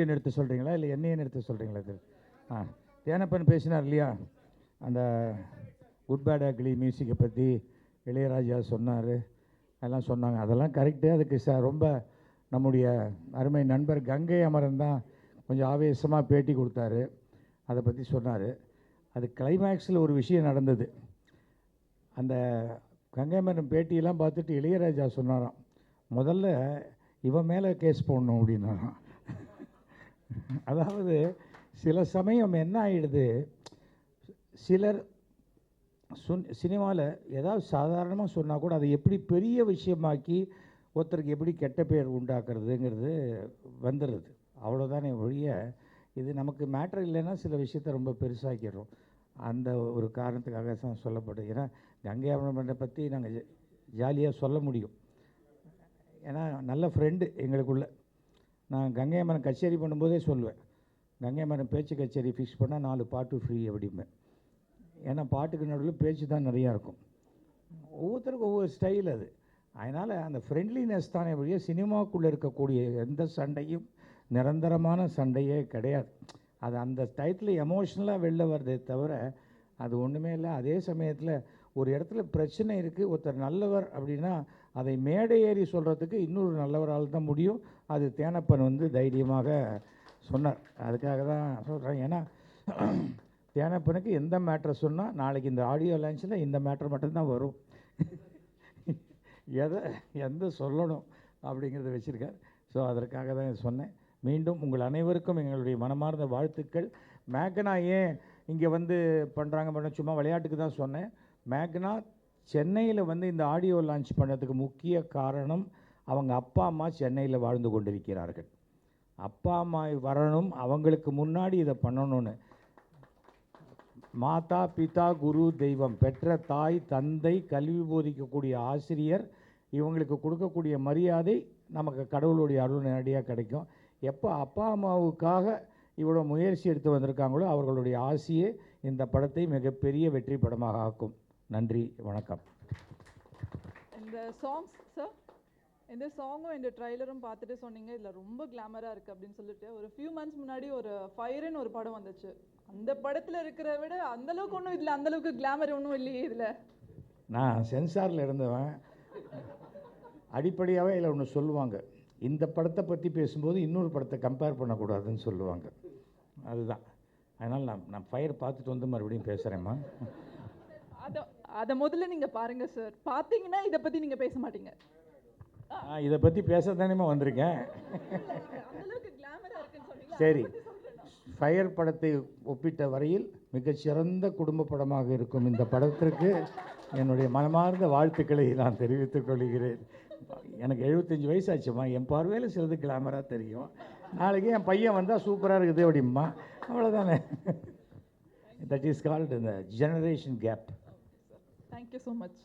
எடுத்து சொல்கிறீங்களா இல்லை என்னையும் எடுத்து சொல்கிறீங்களா? இது தேனப்பன் பேசினார் இல்லையா, அந்த குட் பேட் அக்லி மியூசிக்கை பற்றி இளையராஜா சொன்னார், அதெல்லாம் சொன்னாங்க. அதெல்லாம் கரெக்டு. அதுக்கு ரொம்ப நம்முடைய அருமை நண்பர் கங்கை அமரன் தான் கொஞ்சம் ஆவேசமாக பேட்டி கொடுத்தாரு, அதை பற்றி சொன்னார். அது கிளைமேக்ஸில் ஒரு விஷயம் நடந்தது. அந்த கங்கை அமரன் பேட்டியெல்லாம் பார்த்துட்டு இளையராஜா சொன்னாராம், முதல்ல இவன் மேலே கேஸ் போடணும் அப்படின்னாராம். அதாவது சில சமயம் என்ன ஆகிடுது, சிலர் சினிமாவில் ஏதாவது சாதாரணமாக சொன்னால் கூட அதை எப்படி பெரிய விஷயமாக்கி ஒருத்தருக்கு எப்படி கெட்ட பேர் உண்டாக்குறதுங்கிறது வந்துடுது. அவ்வளோதானே ஒழிய இது நமக்கு மேட்ரு இல்லைன்னா சில விஷயத்த ரொம்ப பெருசாக்கிடுறோம். அந்த ஒரு காரணத்துக்காக தான் சொல்லப்படுது. ஏன்னா கங்கை அமரனை பற்றி நாங்கள் ஜாலியாக சொல்ல முடியும். ஏன்னா நல்ல ஃப்ரெண்டு எங்களுக்குள்ள. நான் கங்கை அமரன் கச்சேரி பண்ணும்போதே சொல்லுவேன், கங்கை அமரன் பேச்சு கச்சேரி ஃபிக்ஸ் பண்ணால் 4 பாட்டு ஃப்ரீ அப்படிம்பேன். ஏன்னா பாட்டுக்கு நடுவில் பேச்சு தான் நிறையா இருக்கும். ஒவ்வொருத்தருக்கும் ஒவ்வொரு ஸ்டைல் அது. அதனால் அந்த ஃப்ரெண்ட்லினஸ் தானே வழியாக சினிமாவுக்குள்ளே இருக்கக்கூடிய எந்த சண்டையும் நிரந்தரமான சண்டையே கிடையாது. அது அந்த டயத்தில் எமோஷ்னலாக வெளில வருதே தவிர அது ஒன்றுமே இல்லை. அதே சமயத்தில் ஒரு இடத்துல பிரச்சனை இருக்குது, ஒருத்தர் நல்லவர் அப்படின்னா அதை மேடை ஏறி சொல்கிறதுக்கு இன்னொரு நல்லவரால் தான் முடியும். அது தேனப்பன் தைரியமாக சொன்னார். அதுக்காக தான் சொல்கிறேன். ஏன்னா தேனப்பனுக்கு எந்த மேட்ரை சொன்னால் நாளைக்கு இந்த ஆடியோ லான்ச்சில் இந்த மேட்ரு மட்டும்தான் வரும். எந்த சொல்லணும் அப்படிங்கிறத வச்சுருக்கார். ஸோ அதற்காக தான் சொன்னேன். மீண்டும் உங்கள் அனைவருக்கும் எங்களுடைய மனமார்ந்த வாழ்த்துக்கள். மேக்னா ஏன் இங்கே பண்ணுறாங்க சும்மா விளையாட்டுக்கு தான் சொன்னேன். மேக்னா சென்னையில் இந்த ஆடியோ லான்ச் பண்ணதுக்கு முக்கிய காரணம் அவங்க அப்பா அம்மா சென்னையில் வாழ்ந்து கொண்டிருக்கிறார்கள். அப்பா அம்மா வரணும், அவங்களுக்கு முன்னாடி இதை பண்ணணும்னு. மாதா பிதா குரு தெய்வம், பெற்ற தாய் தந்தை கல்வி போதிக்கக்கூடிய ஆசிரியர், இவங்களுக்கு கொடுக்கக்கூடிய மரியாதை நமக்கு கடவுளுடைய அருள் நேரடியாக கிடைக்கும். எப்போ அப்பா அம்மாவுக்காக இவ்வளோ முயற்சி எடுத்து வந்திருக்காங்களோ அவர்களுடைய ஆசையே இந்த படத்தை மிகப்பெரிய வெற்றி படமாக ஆக்கும். நன்றி, வணக்கம். இந்த சாங்ஸ் சார், இந்த சாங்கும் இந்த ட்ரைலரும் பார்த்துட்டு சொன்னீங்க இதில் ரொம்ப கிளாமராக இருக்குது அப்படின்னு சொல்லிட்டு. ஒரு ஃபியூ மந்த்ஸ் முன்னாடி ஒரு ஃபயர்னு ஒரு படம் வந்துச்சு. அந்த படத்தில் இருக்கிற விட அந்தளவுக்கு ஒன்றும் இதில் அந்தளவுக்கு கிளாமர் ஒன்றும் இல்லையே இதில். நான் சென்சாரில் இருந்தவன். அடிப்படையாகவே இதில் ஒன்று சொல்லுவாங்க, இந்த படத்தை பற்றி பேசும்போது இன்னொரு படத்தை கம்பேர் பண்ணக்கூடாதுன்னு சொல்லுவாங்க. அதுதான். அதனால் நான் ஃபயர் பார்த்துட்டு மறுபடியும் பேசுகிறேம்மா. அதை முதல்ல நீங்கள் பாருங்கள் சார். பார்த்தீங்கன்னா இதை பற்றி நீங்கள் பேச மாட்டீங்க. இதை பற்றி பேச தானேமா வந்திருக்கேன். சரி, ஃபயர் படத்தை ஒப்பிட்ட வரையில் மிகச்சிறந்த குடும்ப படமாக இருக்கும் இந்த படத்திற்கு என்னுடைய மனமார்ந்த வாழ்த்துக்களை நான் தெரிவித்துக் கொள்கிறேன். எனக்கு 75 வயசாச்சும்மா, என் பார்வையில் சிலது கிளாமராக தெரியும். நாளைக்கு என் பையன் வந்தால் சூப்பராக இருக்குது அப்படிம்மா, அவ்வளோதானே. தட் இஸ் கால்டு இந்த generation gap. Thank you so much.